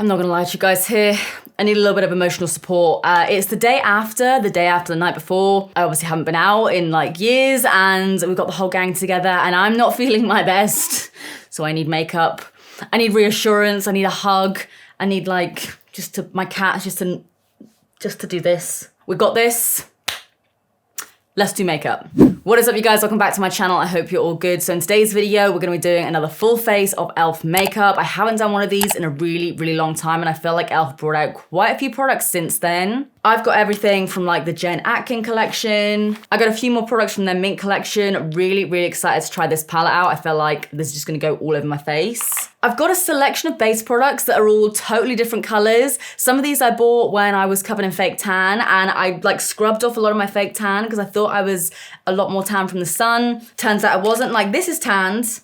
I'm not gonna lie to you guys here. I need a little bit of emotional support. It's the day after the night before. I obviously haven't been out in like years and we've got the whole gang together and I'm not feeling my best. So I need makeup. I need reassurance. I need a hug. I need like, my cat just to do this. We got this. Let's do makeup. What is up, you guys? Welcome back to my channel. I hope you're all good. So in today's video, we're gonna be doing another full face of e.l.f. makeup. I haven't done one of these in a really, really long time, and I feel like e.l.f. brought out quite a few products since then. I've got everything from like the Jen Atkin collection. I got a few more products from their Mint collection. Really, really excited to try this palette out. I feel like this is just gonna go all over my face. I've got a selection of base products that are all totally different colors. Some of these I bought when I was covered in fake tan, and I like scrubbed off a lot of my fake tan because I thought I was a lot more tan from the sun. Turns out I wasn't. Like, this is tanned,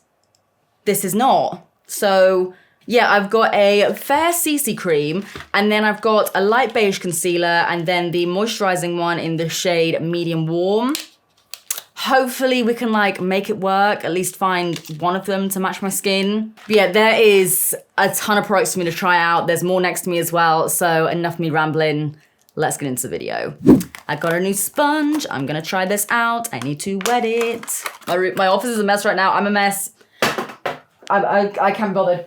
this is not. So yeah, I've got a fair CC cream, and then I've got a light beige concealer, and then the moisturizing one in the shade medium warm. Hopefully we can like make it work, at least find one of them to match my skin. But yeah, there is a ton of products for me to try out. There's more next to me as well, so enough of me rambling. Let's get into the video. I got a new sponge. I'm gonna try this out. I need to wet it. My office is a mess right now. I'm a mess. I can't be bothered.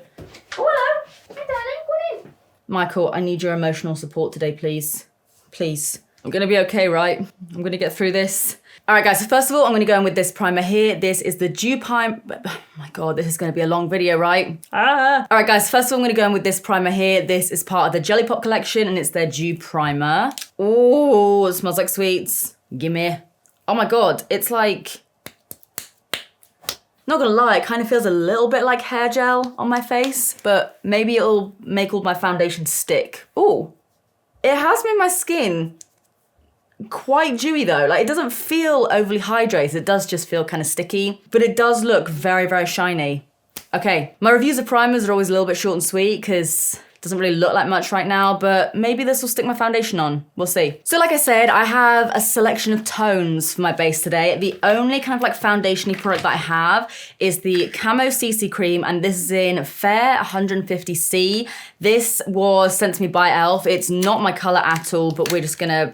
Oh, hello. Hey, darling, come in. Michael, I need your emotional support today, please. Please. I'm gonna be okay, right? I'm gonna get through this. All right, guys, so first of all, I'm gonna go in with this primer here. This is the Dew Primer. Oh my God, this is gonna be a long video, right? All right, guys, first of all, I'm gonna go in with this primer here. This is part of the Jelly Pop collection, and it's their Dew Primer. Oh, it smells like sweets. Gimme. Oh my God, it's like, not gonna lie, it kind of feels a little bit like hair gel on my face, but maybe it'll make all my foundation stick. Oh, it has made my skin quite dewy though. Like, it doesn't feel overly hydrated. It does just feel kind of sticky, but it does look very, very shiny. Okay, my reviews of primers are always a little bit short and sweet because it doesn't really look like much right now, but maybe this will stick my foundation on. We'll see. So like I said, I have a selection of tones for my base today. The only kind of like foundation-y product that I have is the Camo CC Cream, and this is in Fair 150C. This was sent to me by e.l.f. It's not my color at all, but we're just gonna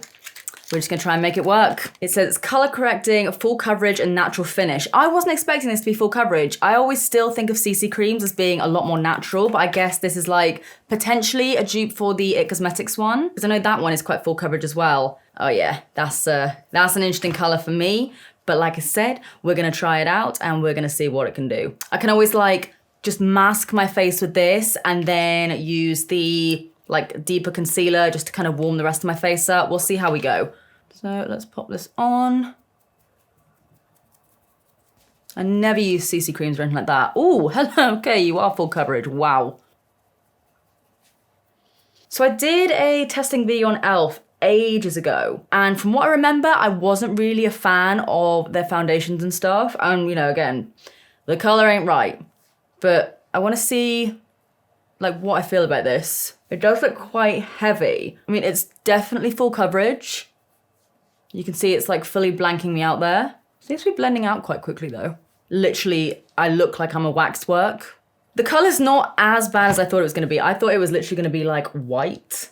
try and make it work. It says color correcting, full coverage, and natural finish. I wasn't expecting this to be full coverage. I always still think of CC creams as being a lot more natural, but I guess this is like potentially a dupe for the It Cosmetics one, because I know that one is quite full coverage as well. Oh yeah, that's an interesting color for me. But like I said, we're gonna try it out and we're gonna see what it can do. I can always like just mask my face with this and then use the like deeper concealer just to kind of warm the rest of my face up. We'll see how we go. So let's pop this on. I never use CC creams or anything like that. Oh, hello, okay, you are full coverage, wow. So I did a testing video on e.l.f. ages ago, and from what I remember, I wasn't really a fan of their foundations and stuff. And you know, again, the color ain't right, but I wanna see like what I feel about this. It does look quite heavy. I mean, it's definitely full coverage. You can see it's like fully blanking me out there. Seems to be blending out quite quickly though. Literally, I look like I'm a waxwork. The color's not as bad as I thought it was gonna be. I thought it was literally gonna be like white.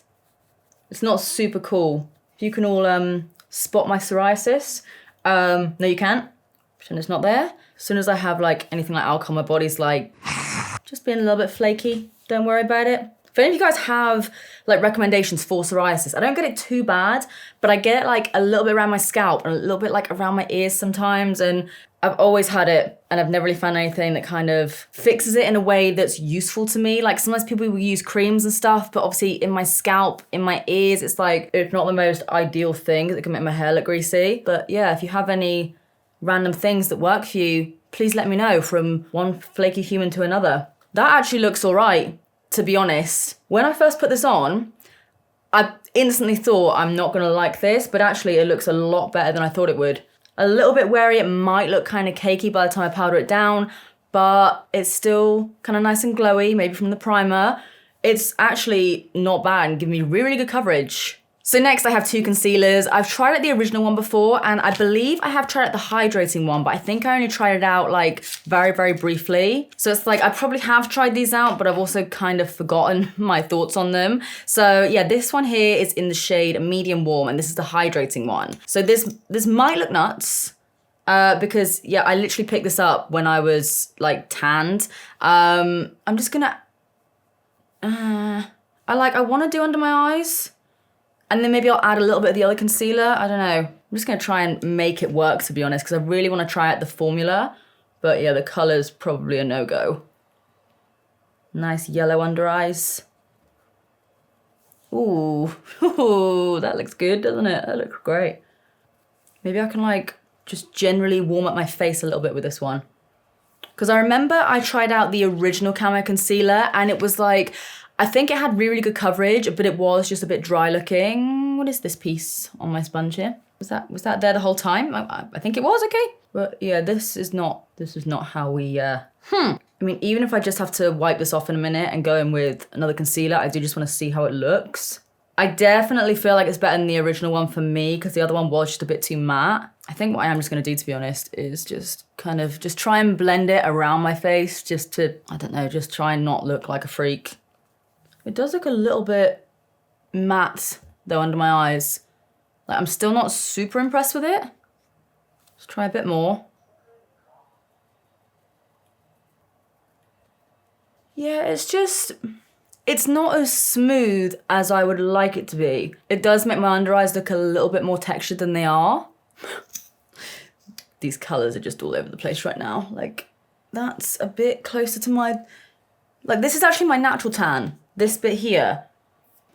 It's not super cool. If you can all spot my psoriasis. No, you can't. Pretend it's not there. As soon as I have like anything like alcohol, my body's like, just being a little bit flaky. Don't worry about it. If any of you guys have like recommendations for psoriasis, I don't get it too bad, but I get it like a little bit around my scalp and a little bit like around my ears sometimes. And I've always had it and I've never really found anything that kind of fixes it in a way that's useful to me. Like sometimes people will use creams and stuff, but obviously in my scalp, in my ears, it's like, it's not the most ideal thing that can make my hair look greasy. But yeah, if you have any random things that work for you, please let me know from one flaky human to another. That actually looks all right, to be honest. When I first put this on, I instantly thought I'm not gonna like this, but actually it looks a lot better than I thought it would. A little bit wary, it might look kind of cakey by the time I powder it down, but it's still kind of nice and glowy, maybe from the primer. It's actually not bad and giving me really, really good coverage. So next I have two concealers. I've tried out the original one before, and I believe I have tried out the hydrating one, but I think I only tried it out like very, very briefly. So it's like, I probably have tried these out, but I've also kind of forgotten my thoughts on them. So yeah, this one here is in the shade medium warm, and this is the hydrating one. So this might look nuts, because yeah, I literally picked this up when I was like tanned. I'm just gonna, I wanna do under my eyes. And then maybe I'll add a little bit of the other concealer. I don't know. I'm just going to try and make it work, to be honest, because I really want to try out the formula. But yeah, the colour's probably a no-go. Nice yellow under eyes. Ooh, that looks good, doesn't it? That looks great. Maybe I can like just generally warm up my face a little bit with this one. Because I remember I tried out the original Camo Concealer and it was like, I think it had really, really good coverage, but it was just a bit dry looking. What is this piece on my sponge here? Was that there the whole time? I think it was, okay. But yeah, this is not how we, I mean, even if I just have to wipe this off in a minute and go in with another concealer, I do just want to see how it looks. I definitely feel like it's better than the original one for me because the other one was just a bit too matte. I think what I am just going to do, to be honest, is just kind of just try and blend it around my face just to, I don't know, just try and not look like a freak. It does look a little bit matte, though, under my eyes. Like, I'm still not super impressed with it. Let's try a bit more. Yeah, it's not as smooth as I would like it to be. It does make my under eyes look a little bit more textured than they are. These colours are just all over the place right now. Like, that's a bit closer to my... Like, this is actually my natural tan. This bit here,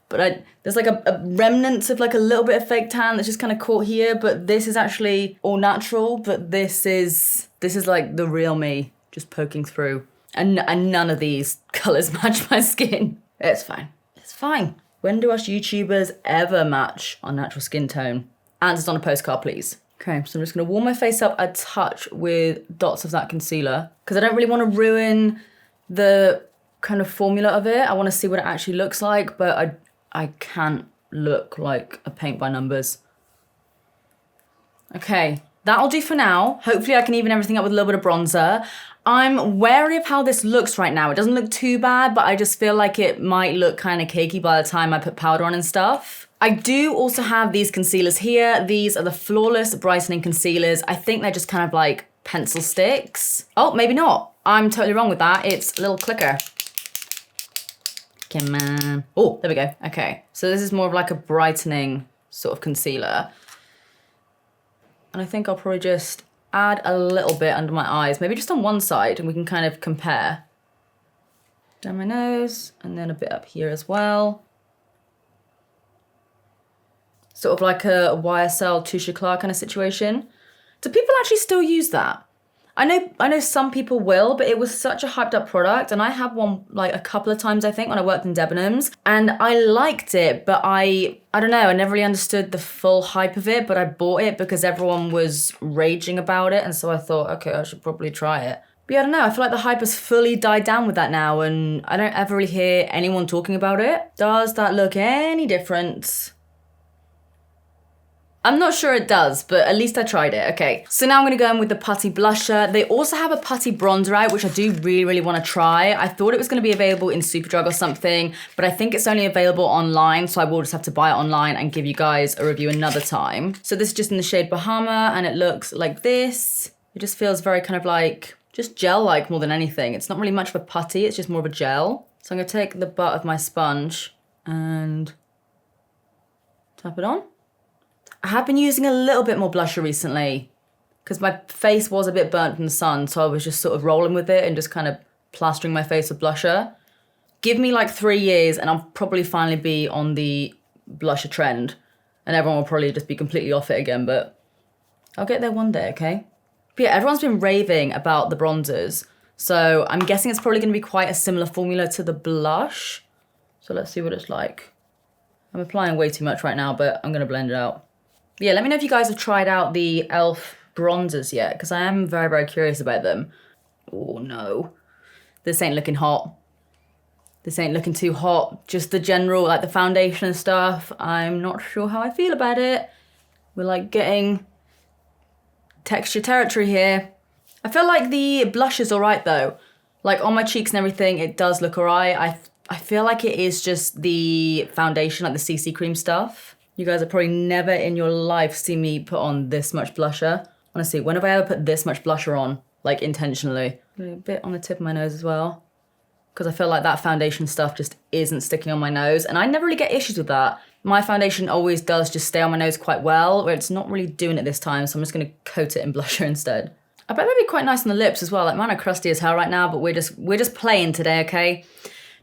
but there's like a remnant of like a little bit of fake tan that's just kind of caught here, but this is actually all natural, but this is like the real me just poking through, and none of these colors match my skin. It's fine. When do us YouTubers ever match our natural skin tone? Answers on a postcard, please. Okay, so I'm just gonna warm my face up a touch with dots of that concealer because I don't really want to ruin the kind of formula of it. I want to see what it actually looks like, but I can't look like a paint by numbers. Okay, that'll do for now. Hopefully I can even everything up with a little bit of bronzer. I'm wary of how this looks right now. It doesn't look too bad, but I just feel like it might look kind of cakey by the time I put powder on and stuff. I do also have these concealers here. These are the Flawless Brightening Concealers. I think they're just kind of like pencil sticks. Oh, maybe not. I'm totally wrong with that. It's a little clicker. Come on. Oh, there we go. Okay. So this is more of like a brightening sort of concealer. And I think I'll probably just add a little bit under my eyes, maybe just on one side, and we can kind of compare. Down my nose, and then a bit up here as well. Sort of like a YSL Touche Eclat kind of situation. Do people actually still use that? I know some people will, but it was such a hyped up product, and I had one like a couple of times, I think, when I worked in Debenhams, and I liked it, but I don't know, I never really understood the full hype of it, but I bought it because everyone was raging about it, and so I thought, okay, I should probably try it. But yeah, I don't know, I feel like the hype has fully died down with that now, and I don't ever really hear anyone talking about it. Does that look any different? I'm not sure it does, but at least I tried it. Okay, so now I'm gonna go in with the Putty Blusher. They also have a Putty Bronzer out, which I do really, really wanna try. I thought it was gonna be available in Superdrug or something, but I think it's only available online, so I will just have to buy it online and give you guys a review another time. So this is just in the shade Bahama, and it looks like this. It just feels very kind of like, just gel-like more than anything. It's not really much of a putty, it's just more of a gel. So I'm gonna take the butt of my sponge and tap it on. I have been using a little bit more blusher recently because my face was a bit burnt from the sun, so I was just sort of rolling with it and just kind of plastering my face with blusher. Give me like 3 years and I'll probably finally be on the blusher trend and everyone will probably just be completely off it again, but I'll get there one day, okay? But yeah, everyone's been raving about the bronzers, so I'm guessing it's probably going to be quite a similar formula to the blush. So let's see what it's like. I'm applying way too much right now, but I'm going to blend it out. Yeah, let me know if you guys have tried out the e.l.f. bronzers yet, because I am very, very curious about them. Oh no, this ain't looking hot. This ain't looking too hot. Just the general, like the foundation and stuff. I'm not sure how I feel about it. We're like getting texture territory here. I feel like the blush is all right though. Like on my cheeks and everything, it does look all right. I feel like it is just the foundation, like the CC cream stuff. You guys have probably never in your life seen me put on this much blusher. Honestly, when have I ever put this much blusher on? Like intentionally. A bit on the tip of my nose as well. Because I feel like that foundation stuff just isn't sticking on my nose. And I never really get issues with that. My foundation always does just stay on my nose quite well, where it's not really doing it this time. So I'm just gonna coat it in blusher instead. I bet that'd be quite nice on the lips as well. Like mine are crusty as hell right now, but we're just playing today, okay?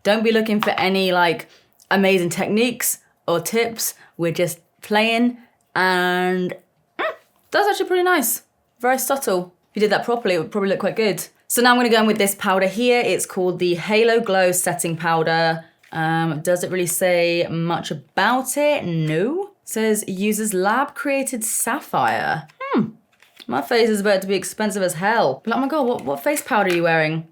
Don't be looking for any like amazing techniques or tips. We're just playing and that's actually pretty nice. Very subtle. If you did that properly, it would probably look quite good. So now I'm gonna go in with this powder here. It's called the Halo Glow Setting Powder. Does it really say much about it? No. It says uses lab created sapphire. My face is about to be expensive as hell. But oh my God, what face powder are you wearing?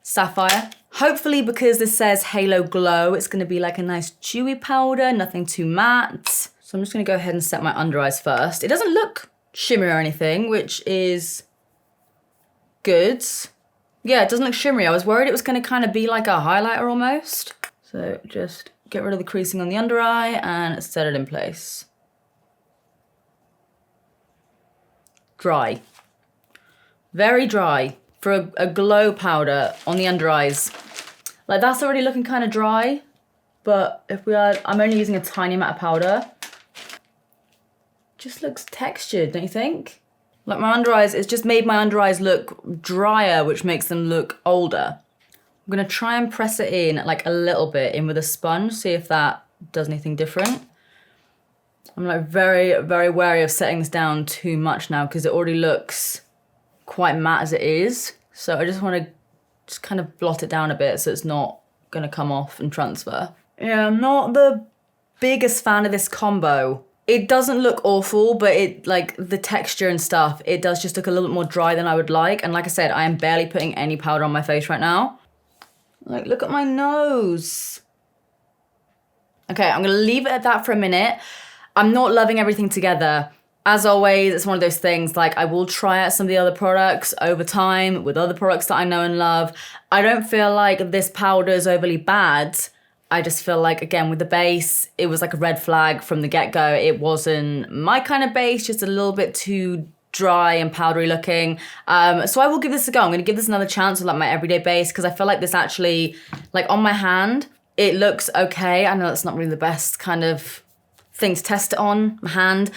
Sapphire. Hopefully because this says Halo Glow, it's gonna be like a nice dewy powder, nothing too matte. So I'm just gonna go ahead and set my under eyes first. It doesn't look shimmery or anything, which is good. Yeah, it doesn't look shimmery. I was worried it was gonna kind of be like a highlighter almost. So just get rid of the creasing on the under eye and set it in place. Dry. Very dry for a glow powder on the under eyes. Like that's already looking kind of dry, but if we are, I'm only using a tiny amount of powder. Just looks textured, don't you think? Like my under eyes, it's just made my under eyes look drier, which makes them look older. I'm gonna try and press it in like a little bit in with a sponge, see if that does anything different. I'm like very, very wary of setting this down too much now because it already looks quite matte as it is. So I just wanna just kind of blot it down a bit so it's not gonna come off and transfer. Yeah, I'm not the biggest fan of this combo. It doesn't look awful, but it like the texture and stuff, it does just look a little bit more dry than I would like. And like I said, I am barely putting any powder on my face right now. Like, look at my nose. Okay, I'm gonna leave it at that for a minute. I'm not loving everything together. As always, it's one of those things, like I will try out some of the other products over time with other products that I know and love. I don't feel like this powder is overly bad. I just feel like, again, with the base, it was like a red flag from the get-go. It wasn't my kind of base, just a little bit too dry and powdery looking. So I will give this a go. I'm gonna give this another chance with like my everyday base because I feel like this actually, like on my hand, it looks okay. I know that's not really the best kind of thing to test it on my hand.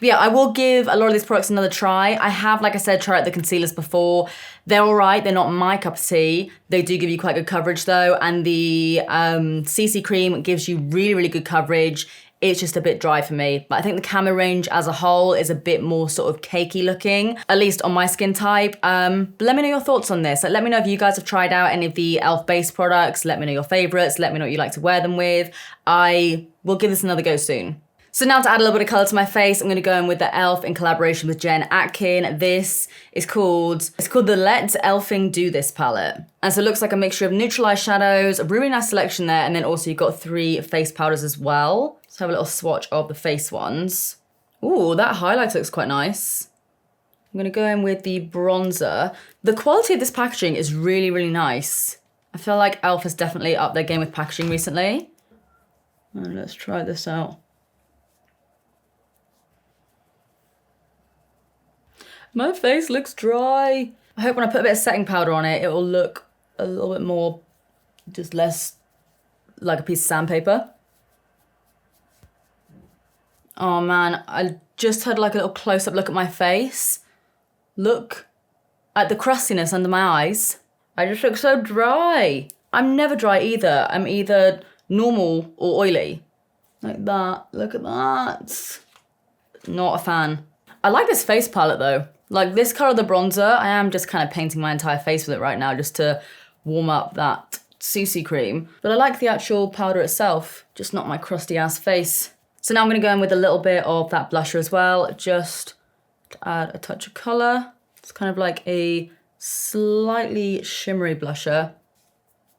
Yeah, I will give a lot of these products another try. I have, like I said, tried out the concealers before. They're all right, they're not my cup of tea. They do give you quite good coverage though, and the CC cream gives you really, really good coverage. It's just a bit dry for me. But I think the Camo range as a whole is a bit more sort of cakey looking, at least on my skin type. But let me know your thoughts on this. Like, let me know if you guys have tried out any of the e.l.f. base products. Let me know your favorites. Let me know what you like to wear them with. I will give this another go soon. So now to add a little bit of color to my face, I'm gonna go in with the e.l.f. in collaboration with Jen Atkin. This is called the Let e.l.f.ing Do This palette. And so it looks like a mixture of neutral eyeshadows, a really nice selection there, and then also you've got 3 face powders as well. Let's have a little swatch of the face ones. Ooh, that highlighter looks quite nice. I'm gonna go in with the bronzer. The quality of this packaging is really, really nice. I feel like e.l.f. has definitely upped their game with packaging recently. And let's try this out. My face looks dry. I hope when I put a bit of setting powder on it, it will look a little bit more, just less like a piece of sandpaper. Oh man, I just had like a little close-up look at my face. Look at the crustiness under my eyes. I just look so dry. I'm never dry either. I'm either normal or oily. Like that, look at that. Not a fan. I like this face palette though. Like this color of the bronzer, I am just kind of painting my entire face with it right now just to warm up that CC cream. But I like the actual powder itself, just not my crusty ass face. So now I'm gonna go in with a little bit of that blusher as well, just to add a touch of color. It's kind of like a slightly shimmery blusher.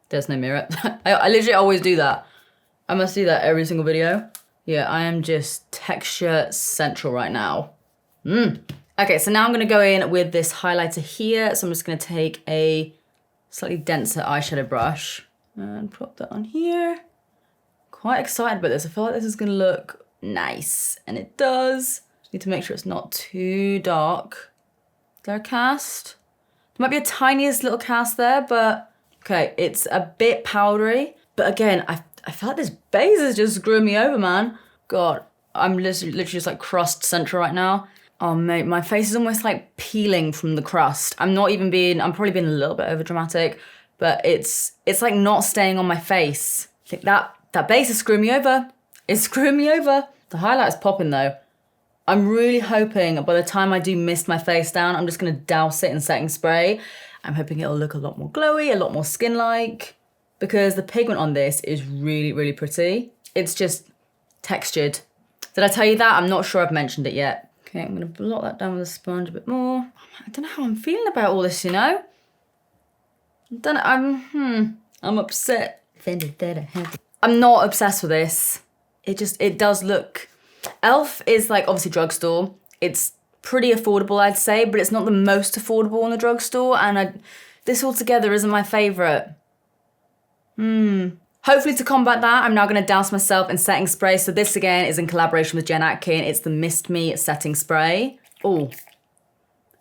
There's no mirror. I literally always do that. I must do that every single video. Yeah, I am just texture central right now. Okay, so now I'm gonna go in with this highlighter here. So I'm just gonna take a slightly denser eyeshadow brush and pop that on here. Quite excited about this. I feel like this is gonna look nice, and it does. Just need to make sure it's not too dark. Is there a cast? There might be a tiniest little cast there, but okay, it's a bit powdery. But again, I feel like this base is just screwing me over, man. God, I'm literally just like crust central right now. Oh mate, my face is almost like peeling from the crust. I'm probably being a little bit over dramatic, but it's like not staying on my face. I think that base is screwing me over. It's screwing me over. The highlight's popping though. I'm really hoping by the time I do mist my face down, I'm just gonna douse it in setting spray. I'm hoping it'll look a lot more glowy, a lot more skin-like, because the pigment on this is really, really pretty. It's just textured. Did I tell you that? I'm not sure I've mentioned it yet. Okay, I'm gonna blot that down with a sponge a bit more. I don't know how I'm feeling about all this, you know? I'm upset. I'm not obsessed with this. It does look, e.l.f. is like obviously drugstore. It's pretty affordable, I'd say, but it's not the most affordable in the drugstore, and this altogether isn't my favorite. Hopefully to combat that, I'm now gonna douse myself in setting spray. So this again is in collaboration with Jen Atkin. It's the Mist Me setting spray. Oh,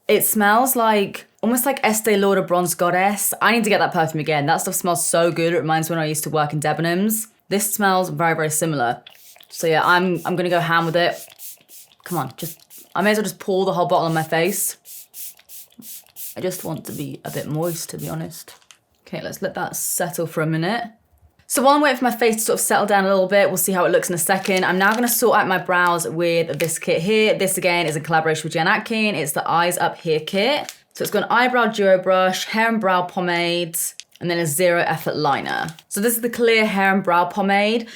it smells like, almost like Estee Lauder Bronze Goddess. I need to get that perfume again. That stuff smells so good. It reminds me when I used to work in Debenhams. This smells very, very similar. So yeah, I'm gonna go ham with it. Come on, I may as well just pour the whole bottle on my face. I just want to be a bit moist, to be honest. Okay, let's let that settle for a minute. So while I'm waiting for my face to sort of settle down a little bit, we'll see how it looks in a second. I'm now gonna sort out my brows with this kit here. This again is in collaboration with Jen Atkin. It's the Eyes Up Here kit. So it's got an eyebrow duo brush, hair and brow pomade, and then a zero effort liner. So this is the clear hair and brow pomade.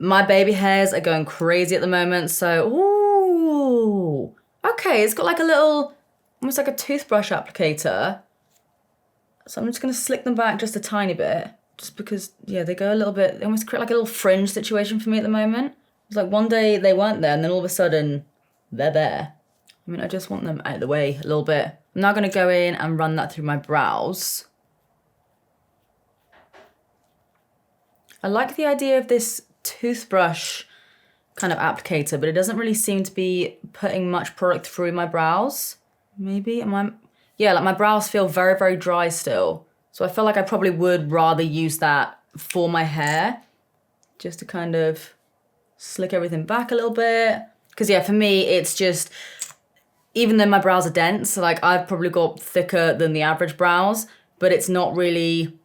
My baby hairs are going crazy at the moment, so, ooh. Okay, it's got like a little, almost like a toothbrush applicator. So I'm just gonna slick them back just a tiny bit, just because, yeah, they go a little bit, they almost create like a little fringe situation for me at the moment. It's like one day they weren't there, and then all of a sudden, they're there. I mean, I just want them out of the way a little bit. I'm now gonna go in and run that through my brows. I like the idea of this toothbrush kind of applicator, but it doesn't really seem to be putting much product through my brows. Maybe, yeah, like my brows feel very, very dry still. So I feel like I probably would rather use that for my hair, just to kind of slick everything back a little bit. Because yeah, for me, it's just, even though my brows are dense, so like I've probably got thicker than the average brows, but it's not really,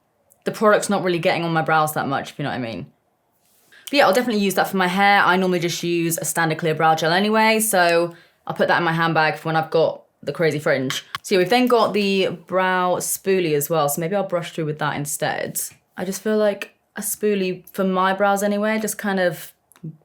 the product's not really getting on my brows that much, if you know what I mean. But yeah, I'll definitely use that for my hair. I normally just use a standard clear brow gel anyway, so I'll put that in my handbag for when I've got the crazy fringe. So yeah, we've then got the brow spoolie as well, so maybe I'll brush through with that instead. I just feel like a spoolie, for my brows anyway, just kind of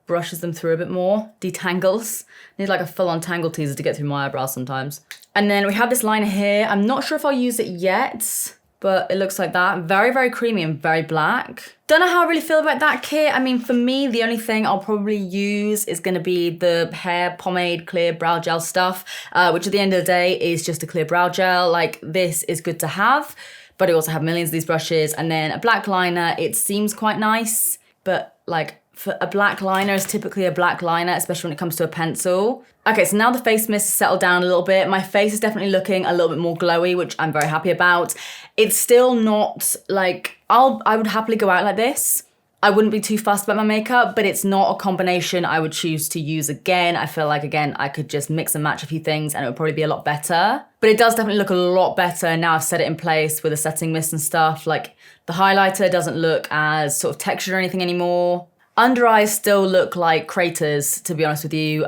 brushes them through a bit more, detangles. I need like a full-on tangle teaser to get through my eyebrows sometimes. And then we have this liner here. I'm not sure if I'll use it yet, but it looks like that. Very, very creamy and very black. Don't know how I really feel about that kit. I mean, for me, the only thing I'll probably use is gonna be the hair pomade clear brow gel stuff, which at the end of the day is just a clear brow gel. Like, this is good to have, but I also have millions of these brushes. And then a black liner, it seems quite nice, but like, for a black liner is typically a black liner, especially when it comes to a pencil. Okay, so now the face mist has settled down a little bit. My face is definitely looking a little bit more glowy, which I'm very happy about. It's still not like, I would happily go out like this. I wouldn't be too fussed about my makeup, but it's not a combination I would choose to use again. I feel like, again, I could just mix and match a few things and it would probably be a lot better. But it does definitely look a lot better now I've set it in place with a setting mist and stuff. Like, the highlighter doesn't look as sort of textured or anything anymore. Under eyes still look like craters, to be honest with you.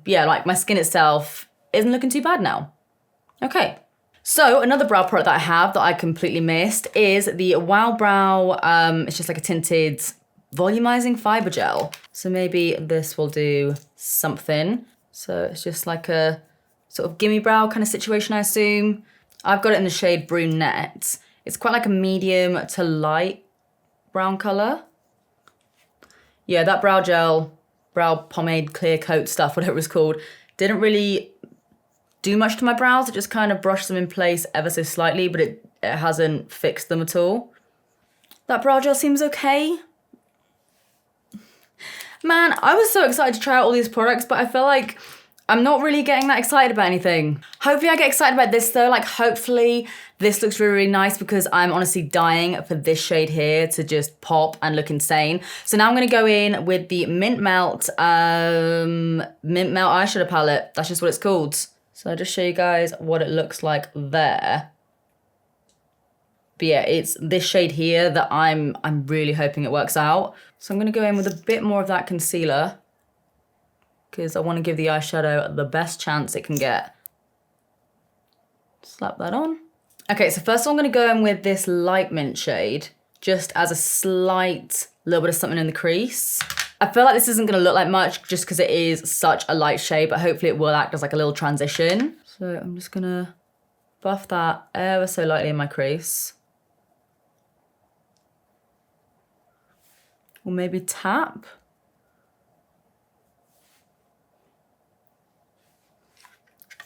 Yeah, like my skin itself isn't looking too bad now. Okay. So another brow product that I have that I completely missed is the Wow Brow, it's just like a tinted volumizing fiber gel. So maybe this will do something. So it's just like a sort of gimme brow kind of situation, I assume. I've got it in the shade Brunette. It's quite like a medium to light brown colour. Yeah, that brow gel, brow pomade, clear coat stuff, whatever it's called, didn't really do much to my brows. It just kind of brushed them in place ever so slightly, but it hasn't fixed them at all. That brow gel seems okay. Man, I was so excited to try out all these products, but I feel like I'm not really getting that excited about anything. Hopefully I get excited about this though. Like hopefully this looks really, really nice because I'm honestly dying for this shade here to just pop and look insane. So now I'm gonna go in with the Mint Melt eyeshadow palette. That's just what it's called. So I'll just show you guys what it looks like there. But yeah, it's this shade here that I'm really hoping it works out. So I'm gonna go in with a bit more of that concealer because I wanna give the eyeshadow the best chance it can get. Slap that on. Okay, so first of all, I'm gonna go in with this light mint shade, just as a slight little bit of something in the crease. I feel like this isn't gonna look like much just because it is such a light shade, but hopefully it will act as like a little transition. So I'm just gonna buff that ever so lightly in my crease. Or maybe tap.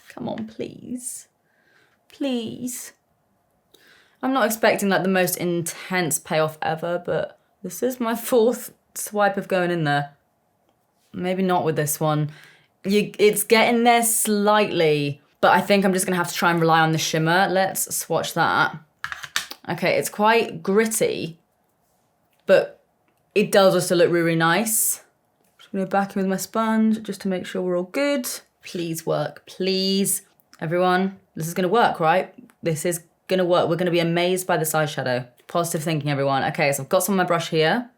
Come on, please. Please. I'm not expecting like the most intense payoff ever, but this is my 4th swipe of going in there. Maybe not with this one. It's getting there slightly, but I think I'm just gonna have to try and rely on the shimmer. Let's swatch that. Okay, it's quite gritty, but it does also look really, really nice. Just gonna back in with my sponge just to make sure we're all good. Please work, please. Everyone, this is gonna work, right? This is gonna work. We're gonna be amazed by this eyeshadow. Positive thinking, everyone. Okay, so I've got some on my brush here.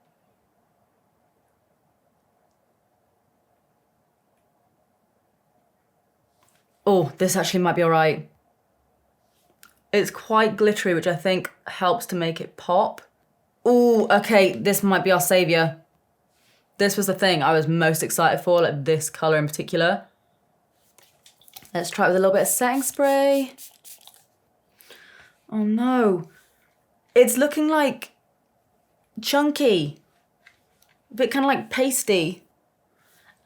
Oh, this actually might be all right. It's quite glittery, which I think helps to make it pop. Oh, okay, this might be our savior. This was the thing I was most excited for, like this color in particular. Let's try it with a little bit of setting spray. Oh no. It's looking like chunky. A bit kind of like pasty.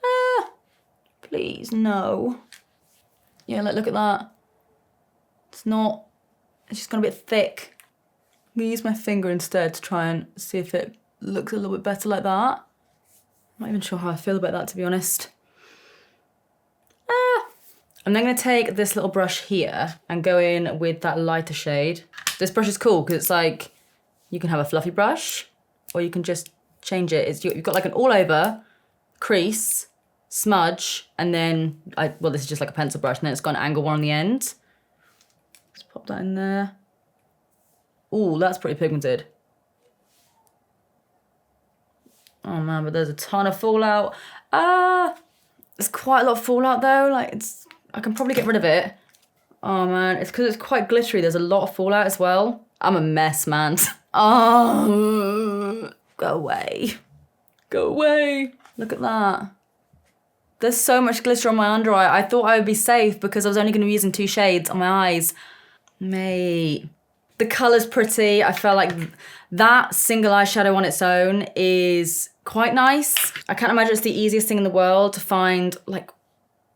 Ah, please, no. Yeah, look at that. It's just gone a bit thick. I'm gonna use my finger instead to try and see if it looks a little bit better like that. I'm not even sure how I feel about that, to be honest. I'm then gonna take this little brush here and go in with that lighter shade. This brush is cool because it's like, you can have a fluffy brush or you can just change it. You've got like an all over crease, smudge, and then, well, this is just like a pencil brush and then it's got an angle one on the end. Let's pop that in there. Ooh, that's pretty pigmented. Oh man, but there's a ton of fallout. There's quite a lot of fallout though. Like I can probably get rid of it. Oh man, it's because it's quite glittery. There's a lot of fallout as well. I'm a mess, man. Oh, go away. Go away. Look at that. There's so much glitter on my under eye. I thought I would be safe because I was only going to be using 2 shades on my eyes. Mate. The colour's pretty. I felt like that single eyeshadow on its own is quite nice. I can't imagine it's the easiest thing in the world to find. Like,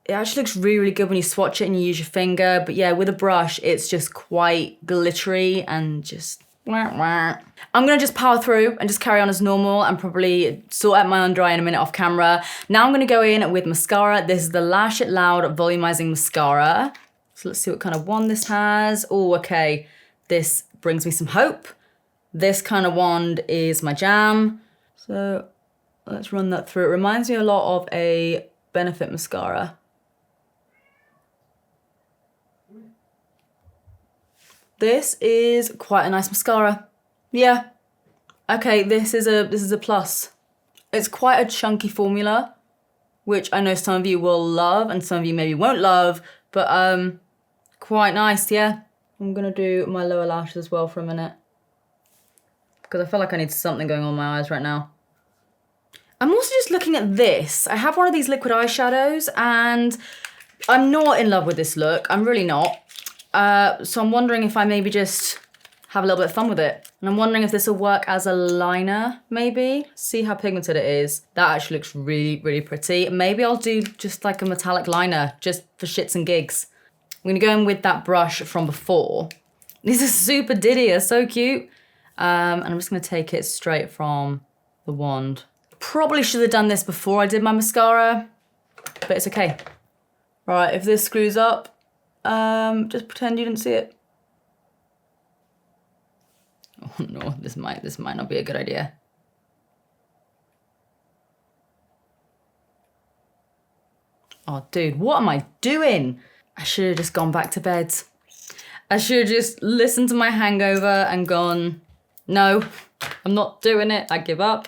it actually looks really, really good when you swatch it and you use your finger. But yeah, with a brush, it's just quite glittery and just wah, wah. I'm gonna just power through and just carry on as normal and probably sort out my under eye in a minute off camera. Now I'm gonna go in with mascara. This is the Lash It Loud Volumizing Mascara. So let's see what kind of wand this has. Oh, okay. This brings me some hope. This kind of wand is my jam. So let's run that through. It reminds me a lot of a Benefit mascara. This is quite a nice mascara. Yeah. Okay, this is a plus. It's quite a chunky formula, which I know some of you will love and some of you maybe won't love, but quite nice, yeah. I'm gonna do my lower lashes as well for a minute because I feel like I need something going on in my eyes right now. I'm also just looking at this. I have one of these liquid eyeshadows and I'm not in love with this look. I'm really not. So I'm wondering if I maybe just have a little bit of fun with it. And I'm wondering if this will work as a liner, maybe. See how pigmented it is. That actually looks really, really pretty. Maybe I'll do just like a metallic liner, just for shits and gigs. I'm gonna go in with that brush from before. These are super diddy, they're so cute. And I'm just gonna take it straight from the wand. Probably should have done this before I did my mascara, but it's okay. Right, if this screws up, just pretend you didn't see it. Oh no, this might not be a good idea. Oh dude, what am I doing? I should have just gone back to bed. I should have just listened to my hangover and gone, no, I'm not doing it, I give up.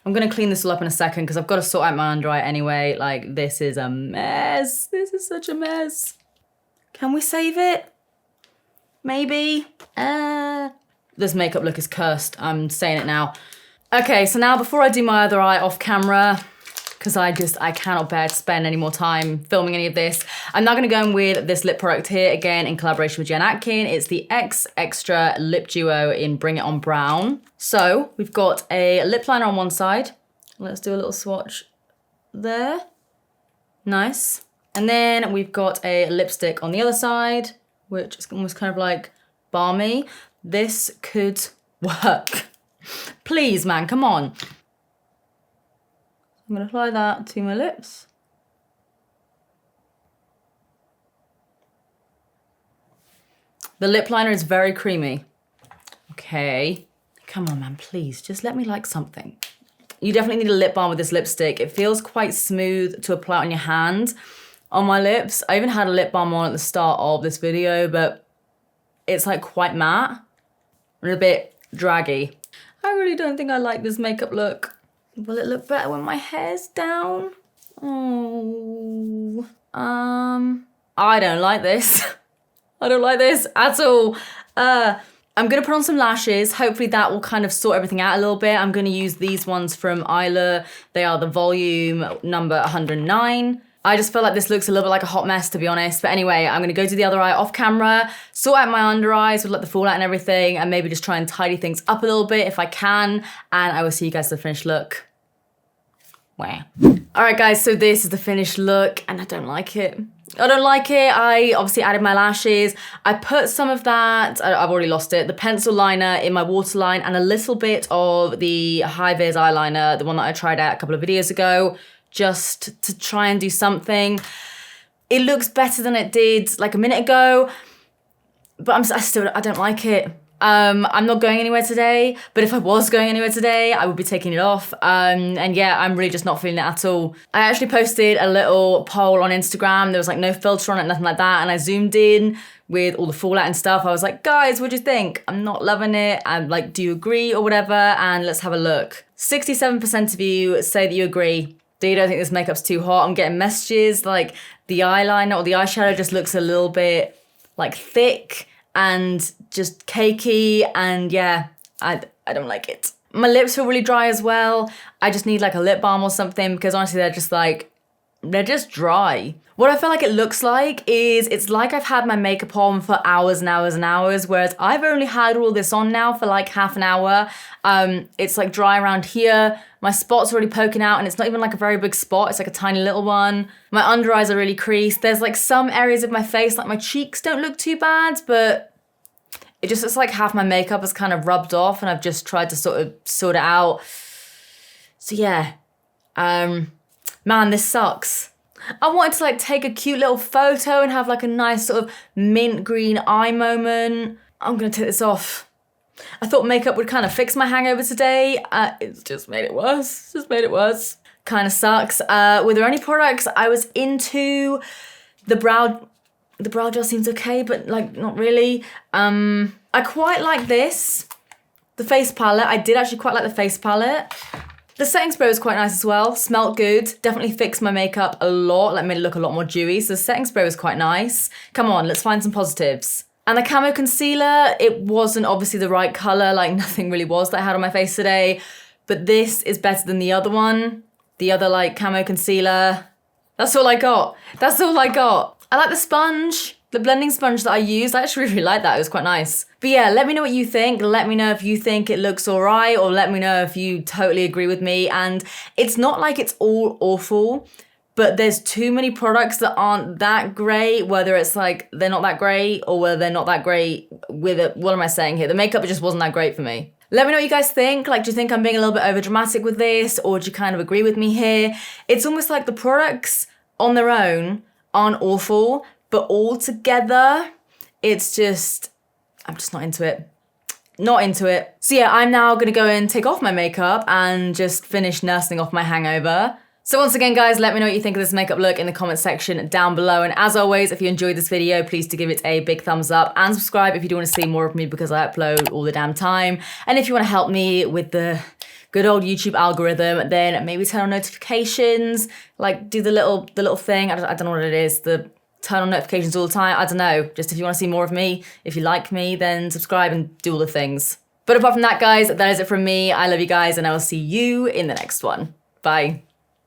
I'm gonna clean this all up in a second because I've got to sort out my under eye anyway. Like, this is a mess. This is such a mess. Can we save it? Maybe? This makeup look is cursed. I'm saying it now. Okay, so now before I do my other eye off camera, because I cannot bear to spend any more time filming any of this, I'm now gonna go in with this lip product here, again in collaboration with Jen Atkin. It's the X Extra Lip Duo in Bring It On Brown. So we've got a lip liner on one side. Let's do a little swatch there. Nice. And then we've got a lipstick on the other side, which is almost kind of like balmy. This could work. Please, man, come on. I'm gonna apply that to my lips. The lip liner is very creamy. Okay, come on, man, please, just let me like something. You definitely need a lip balm with this lipstick. It feels quite smooth to apply on your hand. On my lips, I even had a lip balm on at the start of this video, but it's like quite matte and a bit draggy. I really don't think I like this makeup look. Will it look better when my hair's down? Oh, I don't like this. I don't like this at all. I'm gonna put on some lashes. Hopefully that will kind of sort everything out a little bit. I'm gonna use these ones from e.l.f. They are the volume number 109. I just feel like this looks a little bit like a hot mess, to be honest. But anyway, I'm gonna go do the other eye off camera, sort out my under eyes with like the fallout and everything, and maybe just try and tidy things up a little bit if I can. And I will see you guys at the finished look. Wow. All right, guys, so this is the finished look, and I don't like it. I don't like it. I obviously added my lashes. I put some of that, I've already lost it, the pencil liner in my waterline and a little bit of the high vis eyeliner, the one that I tried out a couple of videos ago, just to try and do something. It looks better than it did like a minute ago, but I don't like it. I'm not going anywhere today, but if I was going anywhere today, I would be taking it off. And yeah, I'm really just not feeling it at all. I actually posted a little poll on Instagram. There was like no filter on it, nothing like that. And I zoomed in with all the fallout and stuff. I was like, guys, what do you think? I'm not loving it. I'm like, do you agree or whatever? And let's have a look. 67% of you say that you agree. Do you don't think this makeup's too hot? I'm getting messages like the eyeliner or the eyeshadow just looks a little bit like thick and just cakey, and yeah, I don't like it. My lips feel really dry as well. I just need like a lip balm or something because honestly they're just dry. What I feel like it looks like is it's like I've had my makeup on for hours and hours and hours, whereas I've only had all this on now for like half an hour. It's like dry around here. My spot's already poking out and it's not even like a very big spot. It's like a tiny little one. My under eyes are really creased. There's like some areas of my face, like my cheeks don't look too bad, but it just looks like half my makeup has kind of rubbed off and I've just tried to sort it out. So yeah, man, this sucks. I wanted to like take a cute little photo and have like a nice sort of mint green eye moment. I'm gonna take this off. I thought makeup would kind of fix my hangover today. It's just made it worse. Just made it worse. Kind of sucks. Were there any products I was into? The brow gel seems okay, but like not really. I quite like this. The face palette. I did actually quite like the face palette. The setting spray was quite nice as well. Smelled good. Definitely fixed my makeup a lot. Like made it look a lot more dewy. So the setting spray was quite nice. Come on, let's find some positives. And the camo concealer, it wasn't obviously the right color. Like nothing really was that I had on my face today. But this is better than the other one. The other like camo concealer. That's all I got. That's all I got. I like the sponge. The blending sponge that I used, I actually really like that. It was quite nice. But yeah, let me know what you think. Let me know if you think it looks all right, or let me know if you totally agree with me. And it's not like it's all awful, but there's too many products that aren't that great, whether it's like they're not that great or whether they're not that great with it. What am I saying here? The makeup just wasn't that great for me. Let me know what you guys think. Like, do you think I'm being a little bit over dramatic with this, or do you kind of agree with me here? It's almost like the products on their own aren't awful, but all together, it's just, I'm just not into it. Not into it. So yeah, I'm now gonna go and take off my makeup and just finish nursing off my hangover. So once again, guys, let me know what you think of this makeup look in the comment section down below. And as always, if you enjoyed this video, please do give it a big thumbs up and subscribe if you do want to see more of me, because I upload all the damn time. And if you want to help me with the good old YouTube algorithm, then maybe turn on notifications, like do the little thing. I don't know what it is. The turn on notifications all the time. I don't know. Just if you want to see more of me, if you like me, then subscribe and do all the things. But apart from that, guys, that is it from me. I love you guys, and I will see you in the next one. Bye.